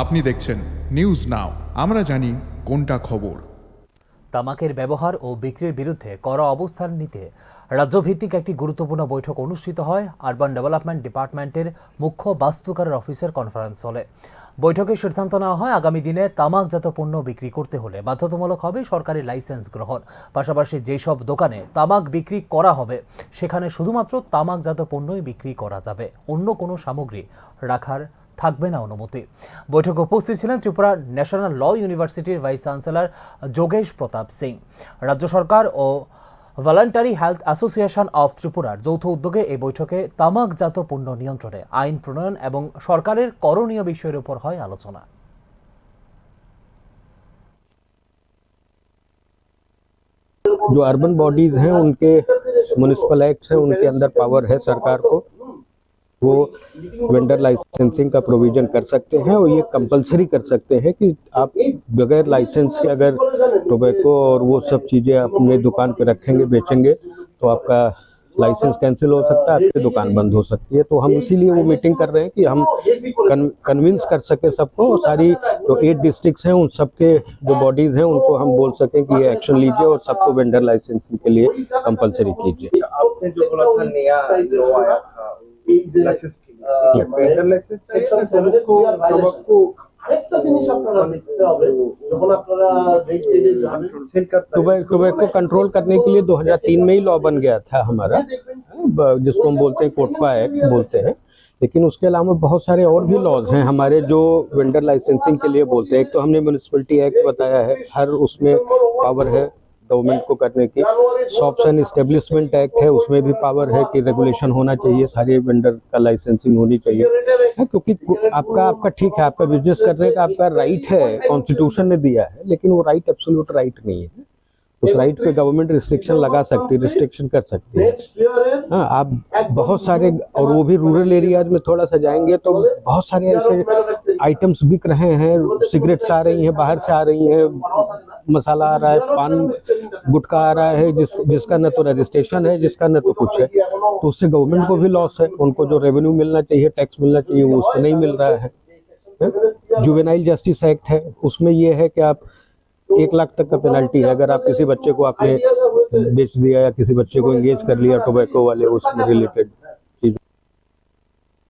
আপনি দেখছেন news now, আমরা জানি কোনটা খবর। তামাকের ব্যবহার ও বিক্রির বিরুদ্ধে কড়া অবস্থান নিতে রাজ্যভিত্তিক একটি গুরুত্বপূর্ণ বৈঠক অনুষ্ঠিত হয় আরবান ডেভেলপমেন্ট ডিপার্টমেন্টের মুখ্য বাস্তুকারের অফিসের কনফারেন্স হলে। বৈঠকে সিদ্ধান্ত নেওয়া হয় আগামী দিনে তামাকজাত পণ্য বিক্রি করতে হলে বাধ্যতামূলক হবে সরকারি লাইসেন্স গ্রহণ। পাশাপাশি যেসব দোকানে তামাক বিক্রি করা হবে সেখানে শুধুমাত্র তামাকজাত পণ্যই বিক্রি করা যাবে, অন্য কোনো সামগ্রী রাখার থাকবে না অনুমতি। বৈঠকে উপস্থিত ছিলেন ত্রিপুরা ন্যাশনাল ল ইউনিভার্সিটির ভাইস চ্যান্সেলর যোগেশ প্রতাপ সিং। রাজ্য সরকার ও ভলান্টারি হেলথ অ্যাসোসিয়েশন অফ ত্রিপুরার যৌথ উদ্যোগে এই বৈঠকে তামাকজাত পণ্য নিয়ন্ত্রণে আইন প্রণয়ন এবং সরকারের করণীয় বিষয়ের উপর হয় আলোচনা। जो अर्बन बॉडीज हैं उनके म्युनिसिपल एक्ट्स हैं, उनके अंदर पावर है सरकार को, वो वेंडर लाइसेंसिंग का प्रोविजन कर सकते हैं और ये कंपलसरी कर सकते हैं कि आप बगैर लाइसेंस के अगर टोबैको और वो सब चीज़ें अपने दुकान पे रखेंगे बेचेंगे तो आपका लाइसेंस कैंसिल हो सकता है, आपकी दुकान बंद हो सकती है। तो हम इसीलिए वो मीटिंग कर रहे हैं कि हम कन्विंस कर सके सबको, सारी जो 8 डिस्ट्रिक्ट्स हैं उन सबके जो बॉडीज हैं उनको हम बोल सकें कि ये एक्शन लीजिए और सबको वेंडर लाइसेंसिंग के लिए कंपलसरी कीजिए। आपने जो बोला था नया लॉ आया था लाइसेंस के लिए, वेंडर लाइसेंस सेक्शन 7 को আরেকটা জিনিস আপনারা দেখতে হবে, যখন আপনারা সেল করতে टोबैको कंट्रोल करने के लिए 2003 में ही लॉ बन गया था हमारा, जिसको हम बोलते हैं कोटपा एक्ट बोलते हैं। लेकिन उसके अलावा बहुत सारे और भी लॉज हैं हमारे जो वेंडर लाइसेंसिंग के लिए बोलते हैं। एक तो हमने म्युनिसिपैलिटी एक्ट बताया है, हर उसमें पावर है गवर्नमेंट को करने की। शॉप्स एंड इस्टेब्लिशमेंट एक्ट है, उसमें भी पावर है कि रेगुलेशन होना चाहिए, सारे वेंडर का लाइसेंसिंग होनी चाहिए, क्योंकि आपका ठीक है, आपका बिजनेस करने का आपका राइट है, कॉन्स्टिट्यूशन ने दिया है, लेकिन वो राइट एब्सोल्यूट राइट नहीं है। उस राइट पे गवर्नमेंट रिस्ट्रिक्शन लगा सकती है, रिस्ट्रिक्शन कर सकती है। हाँ, आप बहुत सारे, और वो भी रूरल एरियाज में थोड़ा सा जाएंगे तो बहुत सारे ऐसे आइटम्स बिक रहे हैं, सिगरेट्स आ रही हैं, बाहर से आ रही हैं, मसाला आ रहा है, पान गुटखा आ रहा है, जिसका न तो रजिस्ट्रेशन है, जिसका न तो कुछ है। तो उससे गवर्नमेंट को भी लॉस है, उनको जो रेवेन्यू मिलना चाहिए, टैक्स मिलना चाहिए, वो उसको नहीं मिल रहा है। जुवेनाइल जस्टिस एक्ट है, उसमें ये है कि आप 1 लाख तक का पेनल्टी है अगर आप किसी बच्चे को आपने बेच दिया या किसी बच्चे को एंगेज कर लिया टोबैको वाले उसमें रिलेटेड।